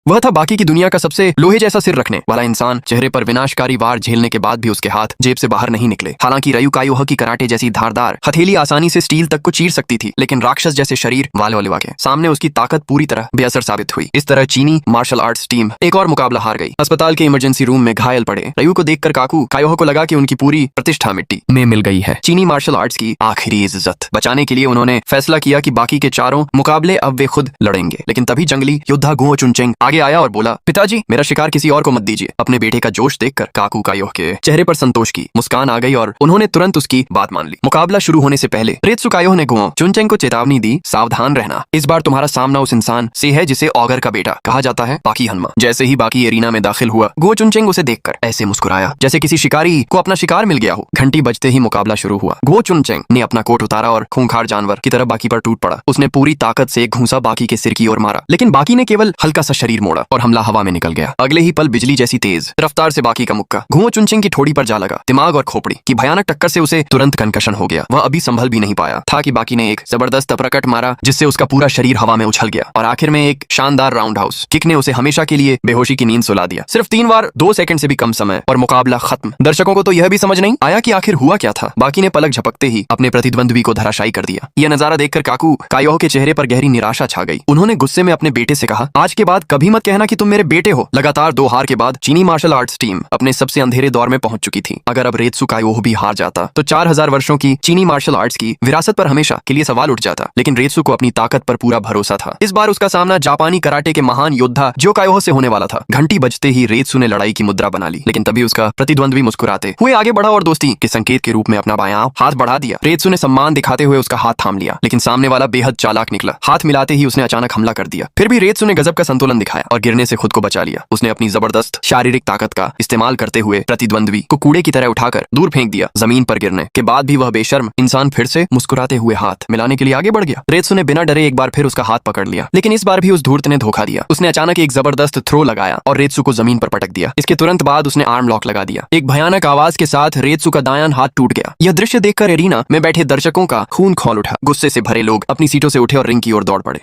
वह था बाकी की दुनिया का सबसे लोहे जैसा सिर रखने वाला इंसान। चेहरे पर विनाशकारी वार झेलने के बाद भी उसके हाथ जेब से बाहर नहीं निकले। हालांकि रयू कायोह की कराटे जैसी धारदार हथेली आसानी से स्टील तक को चीर सकती थी, लेकिन राक्षस जैसे शरीर वाले के सामने उसकी ताकत पूरी तरह बेअसर साबित हुई। इस तरह चीनी मार्शल आर्ट्स टीम एक और मुकाबला हार गई। अस्पताल के इमरजेंसी रूम में घायल पड़े रयू को देखकर कायोह को लगा कि उनकी पूरी प्रतिष्ठा मिट्टी में मिल गई है। चीनी मार्शल आर्ट्स की आखिरी इज्जत बचाने के लिए उन्होंने फैसला किया कि बाकी के चारों मुकाबले अब वे खुद लड़ेंगे। लेकिन तभी जंगली योद्धा गुओ चुनचेंग आगे आया और बोला, पिताजी मेरा शिकार किसी और को मत दीजिए। अपने बेटे का जोश देखकर कायोह के चेहरे पर संतोष की मुस्कान आ गई और उन्होंने तुरंत उसकी बात मान ली। मुकाबला शुरू होने से पहले रेत्सु कायोह ने गुओ चुनचेंग को चेतावनी दी, सावधान रहना, इस बार तुम्हारा सामना उस इंसान से है जिसे ऑगर का बेटा कहा जाता है, बाकी हनुमा। जैसे ही बाकी एरिना में दाखिल हुआ, गुओ चुनचेंग उसे देखकर ऐसे मुस्कुराया जैसे किसी शिकारी को अपना शिकार मिल गया हो। घंटी बजते ही मुकाबला शुरू हुआ। गुओ चुनचेंग ने अपना कोट उतारा और खूंखार जानवर की तरह बाकी पर टूट पड़ा। उसने पूरी ताकत से एक घूंसा बाकी के सिर की ओर मारा, लेकिन बाकी ने केवल हल्का सा शरीर मोड़ा और हमला हवा में निकल गया। अगले ही पल बिजली जैसी तेज रफ्तार से बाकी का मुक्का गुओ चुनचेंग की ठोड़ी पर जा लगा। दिमाग और खोपड़ी की भयानक टक्कर से उसे तुरंत कंकशन हो गया। वह अभी संभल भी नहीं पाया था कि बाकी ने एक जबरदस्त अपरकट मारा जिससे उसका पूरा शरीर हवा में उछल गया और आखिर में एक शानदार राउंड हाउस किक ने उसे हमेशा के लिए बेहोशी की नींद सुला दिया। सिर्फ 3 बार 2 सेकंड से भी कम समय और मुकाबला खत्म। दर्शकों को तो यह भी समझ नहीं आया कि आखिर हुआ क्या था। बाकी ने पलक झपकते ही अपने प्रतिद्वंद्वी को धराशायी कर दिया। यह नजारा देखकर कायोह के चेहरे पर गहरी निराशा छा गई। उन्होंने गुस्से में अपने बेटे से कहा, आज के बाद कभी मत कहना कि तुम मेरे बेटे हो। लगातार 2 हार के बाद चीनी मार्शल आर्ट्स टीम अपने सबसे अंधेरे दौर में पहुंच चुकी थी। अगर अब रेत्सु कायोह भी हार जाता तो 4000 वर्षों की चीनी मार्शल आर्ट्स की विरासत पर हमेशा के लिए सवाल उठ जाता। लेकिन रेत्सु को अपनी ताकत पर पूरा भरोसा था। इस बार उसका सामना जापानी कराटे के महान योद्धा जो कायोह से होने वाला था। घंटी बजते ही रेत्सु ने लड़ाई की मुद्रा बना ली, लेकिन तभी उसका प्रतिद्वंद्वी मुस्कुराते हुए आगे बढ़ा और दोस्ती के संकेत के रूप में अपना बायां हाथ बढ़ा दिया। रेत्सु ने सम्मान दिखाते हुए उसका हाथ थाम लिया, लेकिन सामने वाला बेहद चालाक निकला। हाथ मिलाते ही उसने अचानक हमला कर दिया। फिर भी रेत्सु ने गजब का संतुलन दिखाया और गिरने से खुद को बचा लिया। उसने अपनी जबरदस्त शारीरिक ताकत का इस्तेमाल करते हुए प्रतिद्वंद्वी को कूड़े की तरह उठाकर दूर फेंक दिया। जमीन पर गिरने के बाद भी वह बेशर्म इंसान फिर से मुस्कुराते हुए हाथ मिलाने के लिए आगे बढ़ गया। रेत्सु ने बिना डरे एक बार फिर उसका हाथ पकड़ लिया, लेकिन इस बार भी उस धूर्त ने धोखा दिया। उसने अचानक एक जबरदस्त थ्रो लगाया और रेत्सु को जमीन पर पटक दिया। इसके तुरंत बाद उसने आर्म लॉक लगा दिया। एक भयानक आवाज के साथ रेत्सु का दायां हाथ टूट गया। यह दृश्य देखकर एरिना में बैठे दर्शकों का खून खौल उठा। गुस्से से भरे लोग अपनी सीटों से उठे और रिंग की ओर दौड़ पड़े।